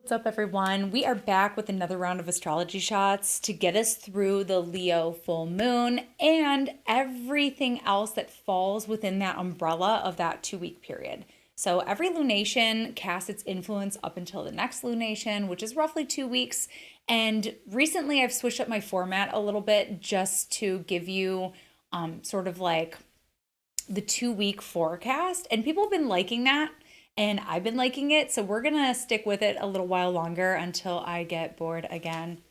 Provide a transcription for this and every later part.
What's up, everyone? We are back with another round of astrology shots to get us through the Leo full moon and everything else that falls within that umbrella of that 2 week period. So every lunation casts its influence up until the next lunation, which is roughly 2 weeks. And recently I've switched up my format a little bit just to give you sort of like the 2 week forecast. And people have been liking that and I've been liking it. So we're gonna stick with it a little while longer until I get bored again.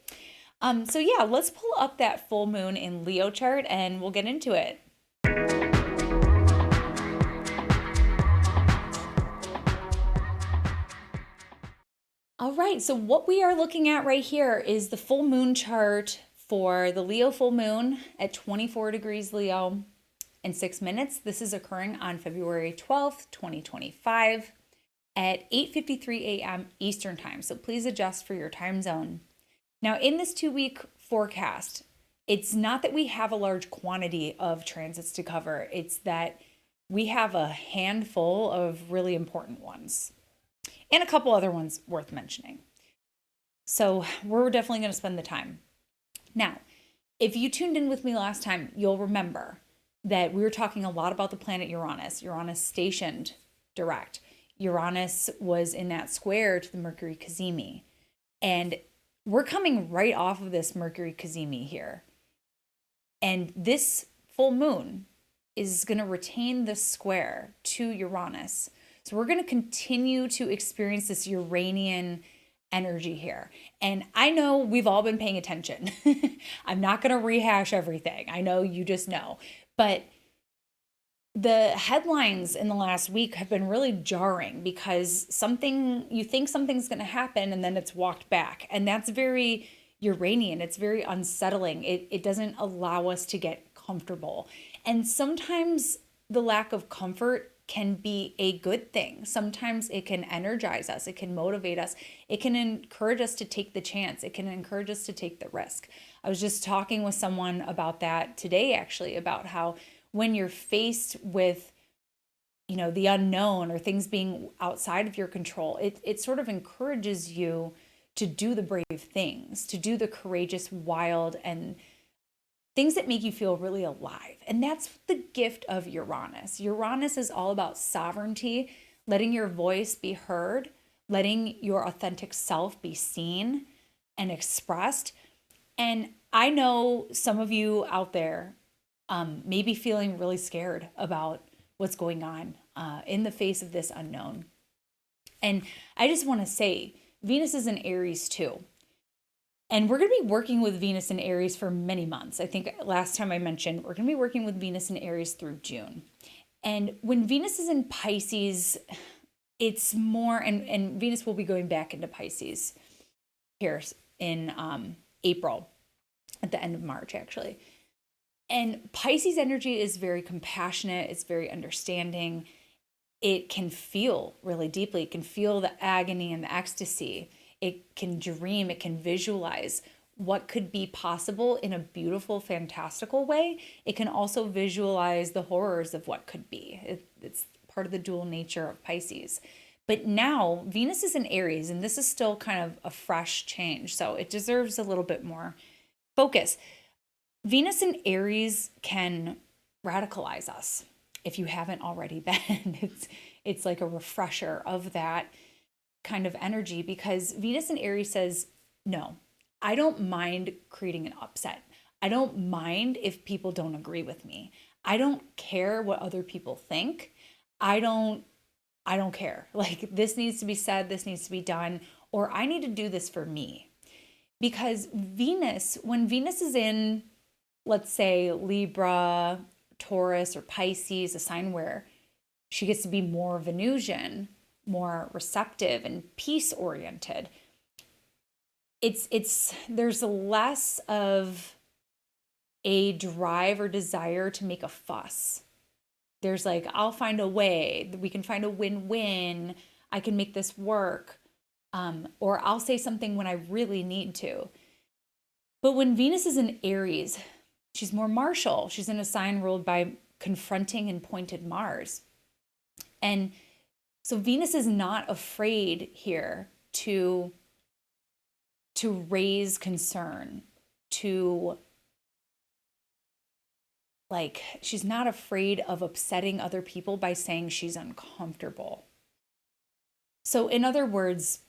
So yeah, let's pull up that full moon in Leo chart and we'll get into it. All right, so what we are looking at right here is the full moon chart for the Leo full moon at 24 degrees Leo in 6 minutes. This is occurring on February 12th, 2025 at 8:53 a.m. Eastern time. So please adjust for your time zone. Now, in this 2 week forecast, it's not that we have a large quantity of transits to cover. It's that we have a handful of really important ones and a couple other ones worth mentioning. So we're definitely going to spend the time. Now, if you tuned in with me last time, you'll remember that we were talking a lot about the planet Uranus. Uranus stationed direct. Uranus was in that square to the Mercury cazimi. And we're coming right off of this Mercury cazimi here. And this full moon is going to retain this square to Uranus. So we're going to continue to experience this Uranian energy here. And I know we've all been paying attention. I'm not going to rehash everything. I know you just know. But the headlines in the last week have been really jarring because you think something's going to happen and then it's walked back. And that's very Uranian. It's very unsettling. It doesn't allow us to get comfortable. And sometimes the lack of comfort can be a good thing. Sometimes it can energize us. It can motivate us. It can encourage us to take the chance. It can encourage us to take the risk. I was just talking with someone about that today, actually, about how when you're faced with, the unknown or things being outside of your control, it sort of encourages you to do the brave things, to do the courageous, wild, and things that make you feel really alive. And that's the gift of Uranus. Uranus is all about sovereignty, letting your voice be heard, letting your authentic self be seen and expressed. And I know some of you out there may be feeling really scared about what's going on in the face of this unknown. And I just want to say, Venus is in Aries too. And we're going to be working with Venus in Aries for many months. I think last time I mentioned we're going to be working with Venus in Aries through June. And when Venus is in Pisces, it's more, and Venus will be going back into Pisces here in April, at the end of March, actually. And Pisces energy is very compassionate. It's very understanding. It can feel really deeply. It can feel the agony and the ecstasy. It can dream, it can visualize what could be possible in a beautiful, fantastical way. It can also visualize the horrors of what could be. It's part of the dual nature of Pisces. But now Venus is in Aries, and this is still kind of a fresh change. So it deserves a little bit more focus. Venus in Aries can radicalize us if you haven't already been. It's like a refresher of that kind of energy, because Venus in Aries says, no, I don't mind creating an upset. I don't mind if people don't agree with me. I don't care what other people think. I don't care. Like, this needs to be said, this needs to be done, or I need to do this for me. Because Venus, when Venus is in, let's say, Libra, Taurus, or Pisces, a sign where she gets to be more Venusian, more receptive and peace oriented, there's less of a drive or desire to make a fuss. There's like, I'll find a way, we can find a win-win, I can make this work, or I'll say something when I really need to. But when Venus is in Aries, she's more martial. She's in a sign ruled by confronting and pointed Mars. And so Venus is not afraid here to to raise concern, to like, she's not afraid of upsetting other people by saying she's uncomfortable. So, in other words,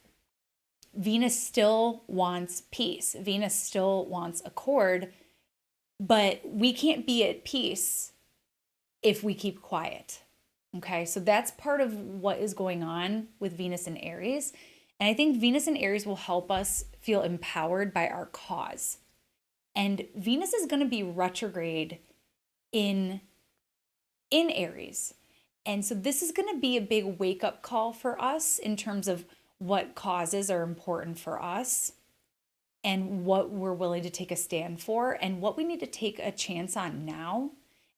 Venus still wants peace. Venus still wants accord, but we can't be at peace if we keep quiet. Okay, so that's part of what is going on with Venus and Aries. And I think Venus and Aries will help us feel empowered by our cause. And Venus is going to be retrograde in Aries. And so this is going to be a big wake-up call for us in terms of what causes are important for us and what we're willing to take a stand for and what we need to take a chance on now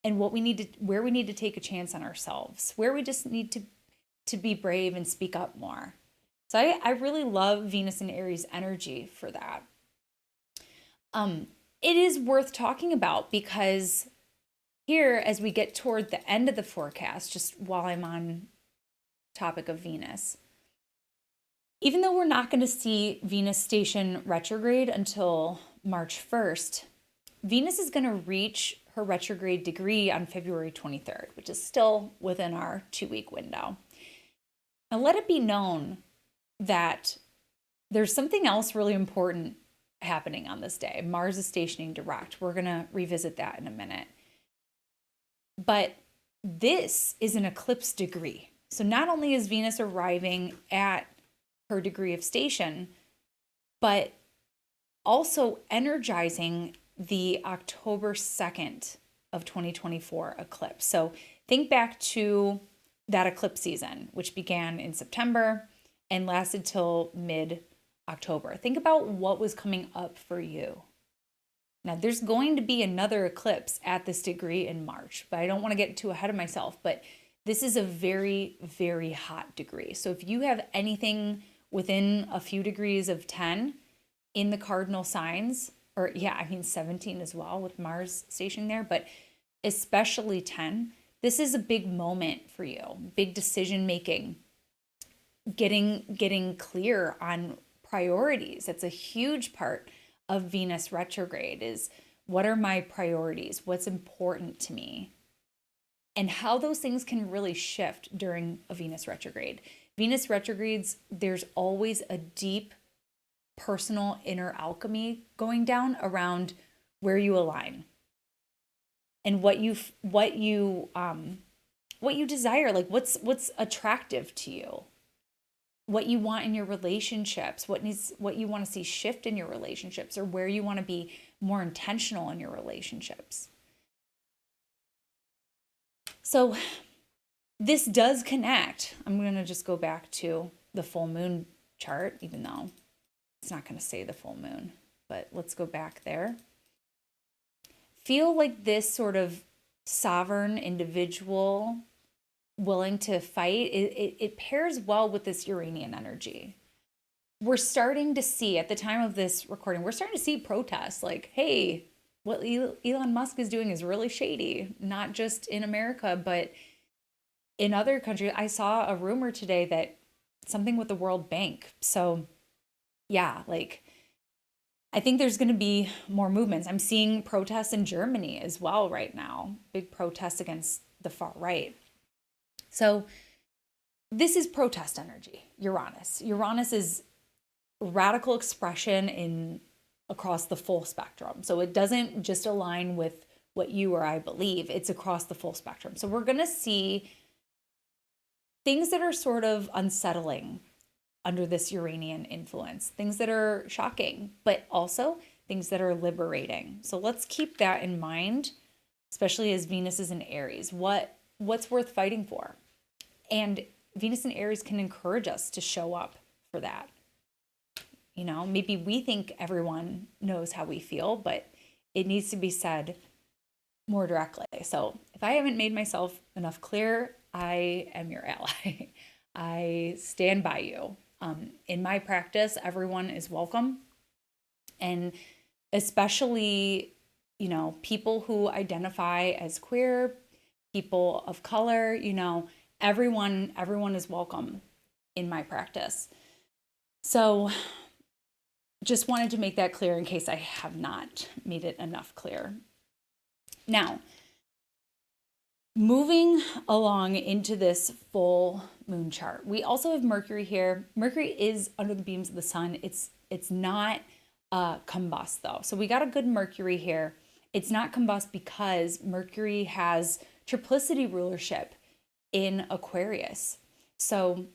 and what we need to where we need to take a chance on ourselves, where we just need to be brave and speak up more. So I really love Venus and Aries energy for that. It is worth talking about because here, as we get toward the end of the forecast, just while I'm on topic of Venus, even though we're not going to see Venus station retrograde until March 1st, Venus is going to reach her retrograde degree on February 23rd, which is still within our 2-week window. Now, let it be known that there's something else really important happening on this day. Mars is stationing direct. We're going to revisit that in a minute. But this is an eclipse degree. So not only is Venus arriving at her degree of station, but also energizing the October 2nd of 2024 eclipse. So think back to that eclipse season, which began in September and lasted till mid-October. Think about what was coming up for you. Now, there's going to be another eclipse at this degree in March, but I don't want to get too ahead of myself. But this is a very, very hot degree. So if you have anything within a few degrees of 10 in the cardinal signs, or 17 as well with Mars stationing there, but especially 10, this is a big moment for you, big decision making, getting clear on priorities. That's a huge part of Venus retrograde is what are my priorities? What's important to me? And how those things can really shift during a Venus retrograde. Venus retrogrades, there's always a deep personal inner alchemy going down around where you align and what you desire, like what's attractive to you, what you want in your relationships, what you want to see shift in your relationships, or where you want to be more intentional in your relationships. So this does connect. I'm going to just go back to the full moon chart, even though it's not going to say the full moon, but let's go back there. Feel like this sort of sovereign individual willing to fight, it pairs well with this Uranian energy. We're starting to see, at the time of this recording, we're starting to see protests like, hey, what Elon Musk is doing is really shady, not just in America, but in other countries. I saw a rumor today that something with the World Bank. So yeah, like I think there's going to be more movements. I'm seeing protests in Germany as well right now, big protests against the far right. So this is protest energy, Uranus. Uranus is radical expression across the full spectrum. So it doesn't just align with what you or I believe, it's across the full spectrum. So we're going to see things that are sort of unsettling under this Uranian influence, things that are shocking, but also things that are liberating. So let's keep that in mind, especially as Venus is in Aries. What's worth fighting for? And Venus in Aries can encourage us to show up for that. You know, maybe we think everyone knows how we feel, but it needs to be said more directly. So if I haven't made myself enough clear, I am your ally. I stand by you. In my practice, everyone is welcome. And especially, you know, people who identify as queer, people of color, you know, everyone is welcome in my practice. So just wanted to make that clear in case I have not made it enough clear. Now, moving along into this full moon chart, we also have Mercury here. Mercury is under the beams of the sun. It's not combust though. So we got a good Mercury here. It's not combust because Mercury has triplicity rulership in Aquarius. So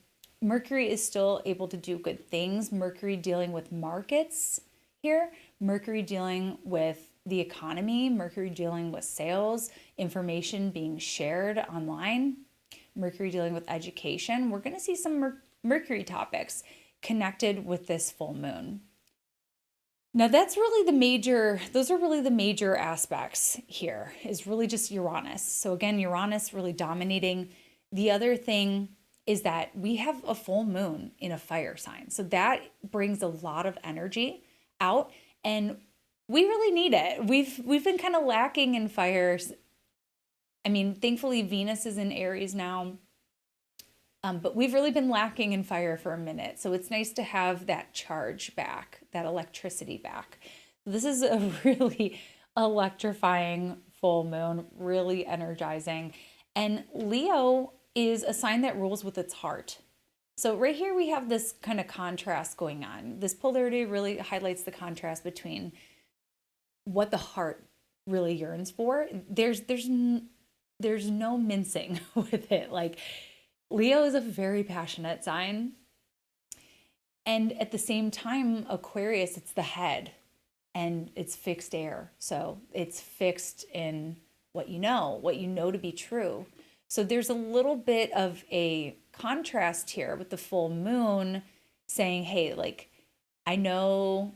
Mercury is still able to do good things. Mercury dealing with markets here, Mercury dealing with the economy, Mercury dealing with sales, information being shared online, Mercury dealing with education. We're going to see some Mercury topics connected with this full moon. Now that's really those are really the major aspects here, is really just Uranus. So again, Uranus really dominating. The other thing is that we have a full moon in a fire sign. So that brings a lot of energy out, and we really need it. We've been kind of lacking in fires. I mean, thankfully Venus is in Aries now. But we've really been lacking in fire for a minute. So it's nice to have that charge back, that electricity back. This is a really electrifying full moon, really energizing. And Leo is a sign that rules with its heart. So right here we have this kind of contrast going on. This polarity really highlights the contrast between what the heart really yearns for. There's no mincing with it. Like, Leo is a very passionate sign. And at the same time, Aquarius, it's the head and it's fixed air. So it's fixed in what you know to be true. So there's a little bit of a contrast here with the full moon saying, hey, like, I know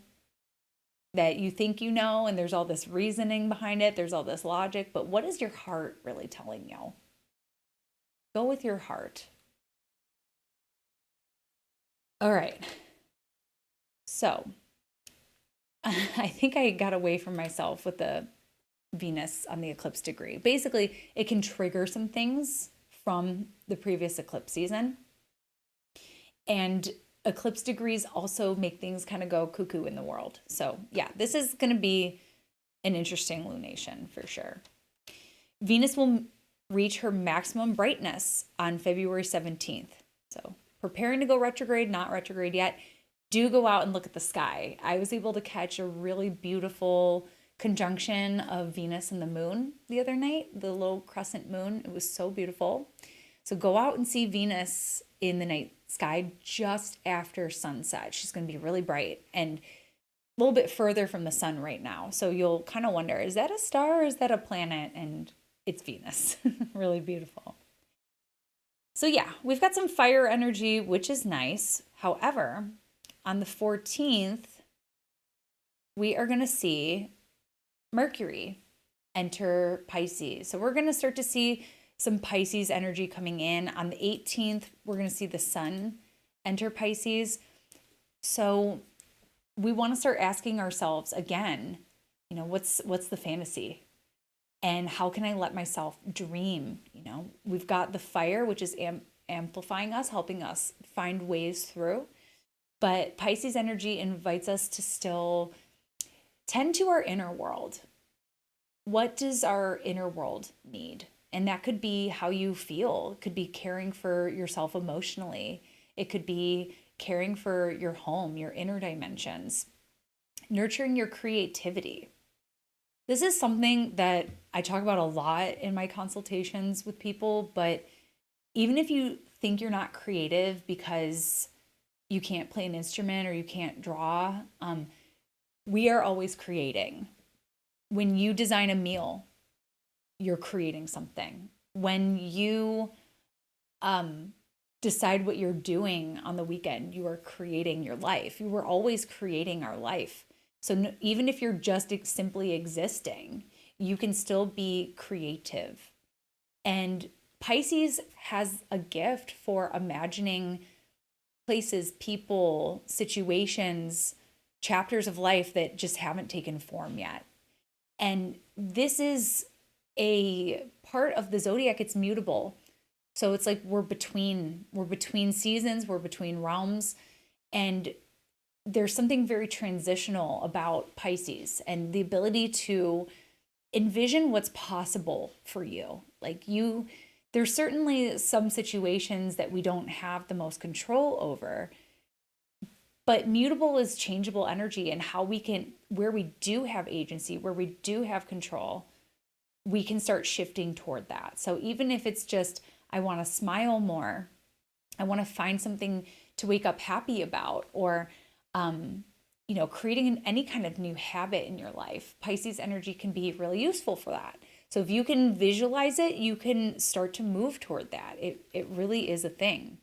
that you think you know, and there's all this reasoning behind it, there's all this logic, but what is your heart really telling you? Go with your heart. All right. So I think I got away from myself with the Venus on the eclipse degree. Basically, it can trigger some things from the previous eclipse season. And eclipse degrees also make things kind of go cuckoo in the world. So yeah, this is going to be an interesting lunation for sure. Venus will reach her maximum brightness on February 17th. So preparing to go retrograde, not retrograde yet. Do go out and look at the sky. I was able to catch a really beautiful conjunction of Venus and the moon the other night, the little crescent moon. It was so beautiful. So go out and see Venus in the night sky just after sunset. She's going to be really bright and a little bit further from the sun right now. So you'll kind of wonder, is that a star or is that a planet? And it's Venus. Really beautiful. So yeah, we've got some fire energy, which is nice. However, on the 14th, we are going to see Mercury enter Pisces. So we're going to start to see some Pisces energy coming in. On the 18th, we're going to see the sun enter Pisces. So we want to start asking ourselves again, what's the fantasy? And how can I let myself dream? We've got the fire, which is amplifying us, helping us find ways through. But Pisces energy invites us to still tend to our inner world. What does our inner world need? And that could be how you feel. It could be caring for yourself emotionally. It could be caring for your home, your inner dimensions, nurturing your creativity. This is something that I talk about a lot in my consultations with people, but even if you think you're not creative because you can't play an instrument or you can't draw, we are always creating. When you design a meal, you're creating something. When you decide what you're doing on the weekend, you are creating your life. You were always creating our life. So even if you're just simply existing, you can still be creative. And Pisces has a gift for imagining places, people, situations, chapters of life that just haven't taken form yet. And this is a part of the zodiac. It's mutable. So it's like we're between seasons, we're between realms, and there's something very transitional about Pisces and the ability to envision what's possible for you. Like there's certainly some situations that we don't have the most control over, but mutable is changeable energy, and how we can, where we do have agency, where we do have control, we can start shifting toward that. So even if it's just, I want to smile more, I want to find something to wake up happy about, or, creating any kind of new habit in your life, Pisces energy can be really useful for that. So if you can visualize it, you can start to move toward that. It really is a thing.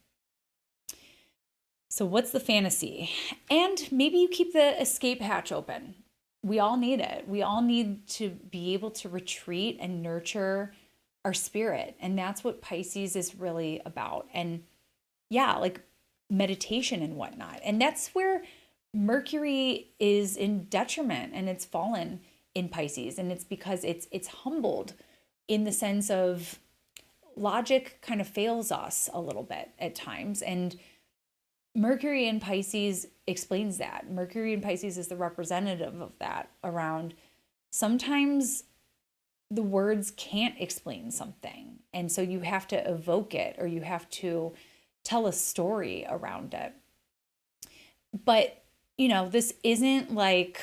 So what's the fantasy? And maybe you keep the escape hatch open. We all need it. We all need to be able to retreat and nurture our spirit. And that's what Pisces is really about. And yeah, like meditation and whatnot. And that's where Mercury is in detriment and it's fallen in Pisces. And it's because it's humbled in the sense of logic kind of fails us a little bit at times. And Mercury in Pisces explains that. Mercury in Pisces is the representative of that around sometimes the words can't explain something. And so you have to evoke it, or you have to tell a story around it. But, this isn't like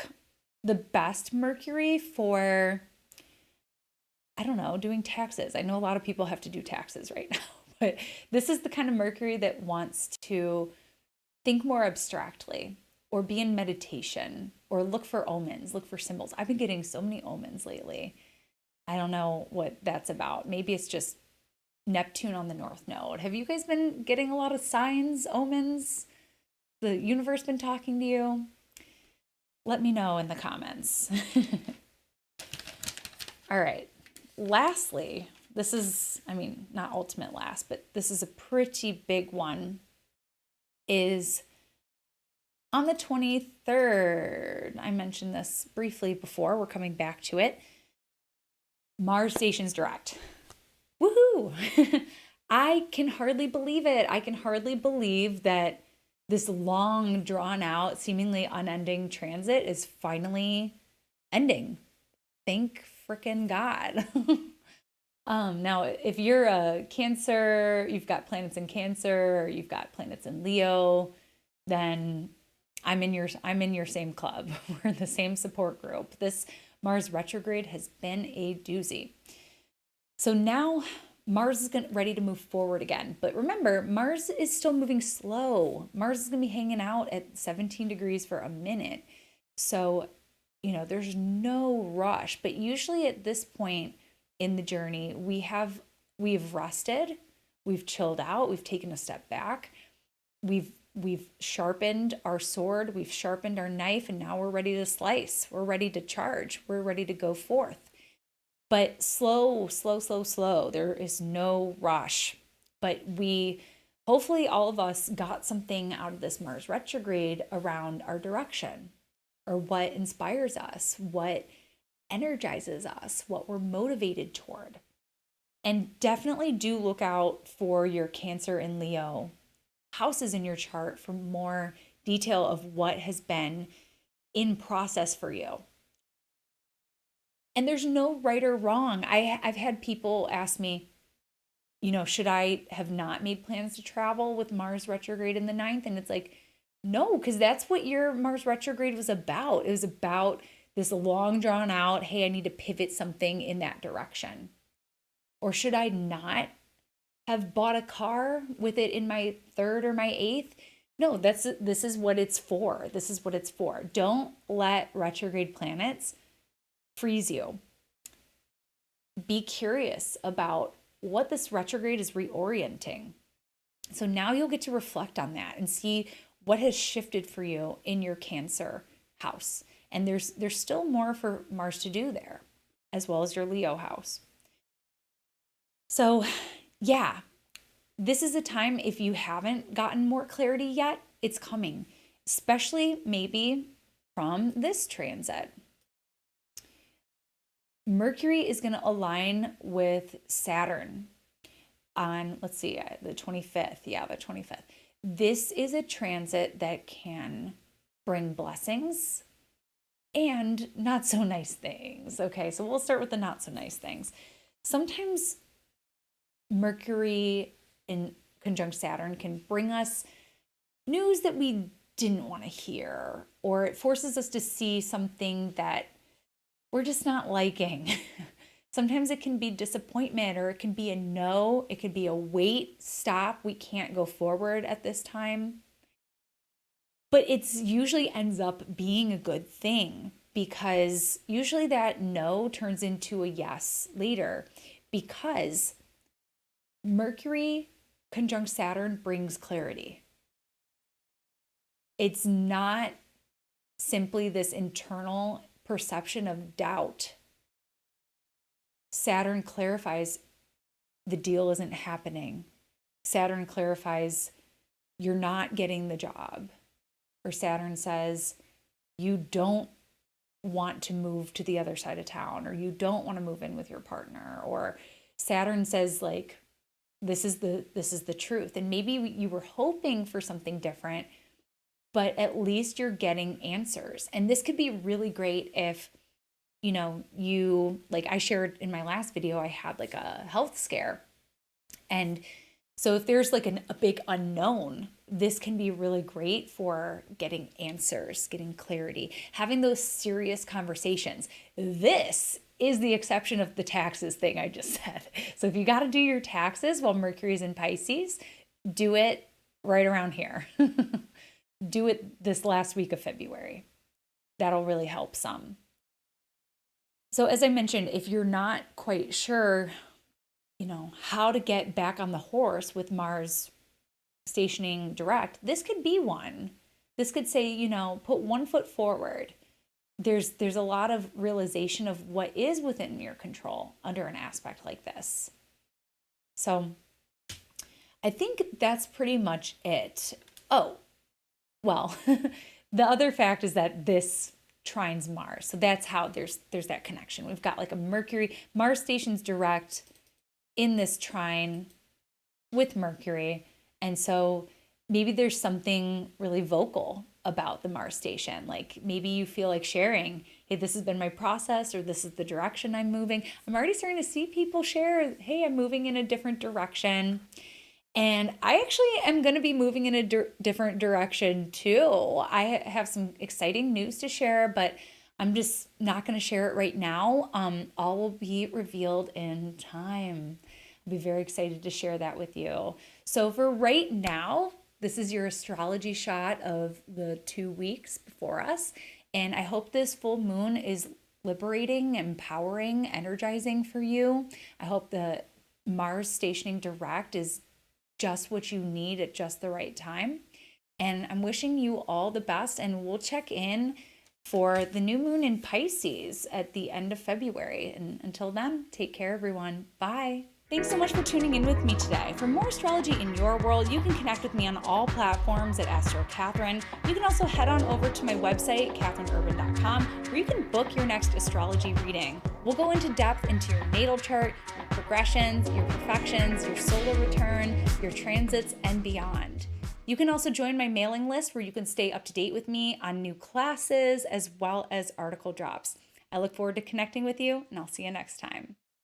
the best Mercury for, I don't know, doing taxes. I know a lot of people have to do taxes right now, but this is the kind of Mercury that wants to think more abstractly, or be in meditation, or look for omens, look for symbols. I've been getting so many omens lately. I don't know what that's about. Maybe it's just Neptune on the North Node. Have you guys been getting a lot of signs, omens? The universe been talking to you? Let me know in the comments. All right. Lastly, this is, not ultimate last, but this is a pretty big one, is on the 23rd. I mentioned this briefly before. We're coming back to it. Mars stations direct. Woohoo! I can hardly believe it. I can hardly believe that this long, drawn out, seemingly unending transit is finally ending. Thank frickin' God. Now, if you're a Cancer, you've got planets in Cancer, or you've got planets in Leo, then I'm in your same club. We're in the same support group. This Mars retrograde has been a doozy. So now Mars is ready to move forward again. But remember, Mars is still moving slow. Mars is going to be hanging out at 17 degrees for a minute. So, there's no rush. But usually at this point in the journey, we've rested, we've chilled out, we've taken a step back, we've sharpened our sword, we've sharpened our knife, and now we're ready to slice. We're ready to charge. We're ready to go forth. But slow, slow, slow, slow. There is no rush. But hopefully all of us got something out of this Mars retrograde around our direction, or what inspires us, what energizes us, what we're motivated toward. And definitely do look out for your Cancer and Leo houses in your chart for more detail of what has been in process for you. And there's no right or wrong. I've had people ask me, should I have not made plans to travel with Mars retrograde in the 9th? And it's like, no, because that's what your Mars retrograde was about. It was about this long drawn out, hey, I need to pivot something in that direction. Or should I not have bought a car with it in my 3rd or my 8th? No, this is what it's for. This is what it's for. Don't let retrograde planets freeze you. Be curious about what this retrograde is reorienting. So now you'll get to reflect on that and see what has shifted for you in your Cancer house. And there's still more for Mars to do there, as well as your Leo house. So yeah, this is a time, if you haven't gotten more clarity yet, it's coming, especially maybe from this transit. Mercury is going to align with Saturn on, let's see, the 25th. Yeah, the 25th. This is a transit that can bring blessings and not so nice things. Okay, so we'll start with the not so nice things. Sometimes Mercury in conjunct Saturn can bring us news that we didn't want to hear, or it forces us to see something that we're just not liking. Sometimes it can be disappointment, or it can be a no, it could be a wait, stop, we can't go forward at this time. But it's usually ends up being a good thing, because usually that no turns into a yes later, because Mercury conjunct Saturn brings clarity. It's not simply this internal perception of doubt. Saturn clarifies the deal isn't happening. Saturn clarifies you're not getting the job. Or Saturn says you don't want to move to the other side of town, or you don't want to move in with your partner. Or Saturn says, like, this is the truth. And maybe you were hoping for something different, but at least you're getting answers. And this could be really great if, you, like I shared in my last video, I had like a health scare. And so if there's like a big unknown, this can be really great for getting answers, getting clarity, having those serious conversations. This is the exception of the taxes thing I just said. So if you got to do your taxes while Mercury's in Pisces, do it right around here. Do it this last week of February. That'll really help some. So as I mentioned, if you're not quite sure, how to get back on the horse with Mars stationing direct, this could be one. This could say, put one foot forward. There's a lot of realization of what is within your control under an aspect like this. So I think that's pretty much it. Oh, well, the other fact is that this trines Mars. So that's how there's that connection. We've got like a Mercury, Mars stations direct in this trine with Mercury. And so maybe there's something really vocal about the Mars station. Like maybe you feel like sharing, hey, this has been my process, or this is the direction I'm moving. I'm already starting to see people share, hey, I'm moving in a different direction. And I actually am going to be moving in a different direction too. I have some exciting news to share, but I'm just not going to share it right now. All will be revealed in time. I'll be very excited to share that with you. So for right now, this is your astrology shot of the 2 weeks before us. And I hope this full moon is liberating, empowering, energizing for you. I hope the Mars stationing direct is just what you need at just the right time. And I'm wishing you all the best, and we'll check in for the new moon in Pisces at the end of February. And until then, take care, everyone. Bye. Thanks so much for tuning in with me today. For more astrology in your world, you can connect with me on all platforms at Astro Catherine. You can also head on over to my website, catherineurban.com, where you can book your next astrology reading. We'll go into depth into your natal chart, your progressions, your profections, your solar return, your transits, and beyond. You can also join my mailing list where you can stay up to date with me on new classes as well as article drops. I look forward to connecting with you, and I'll see you next time.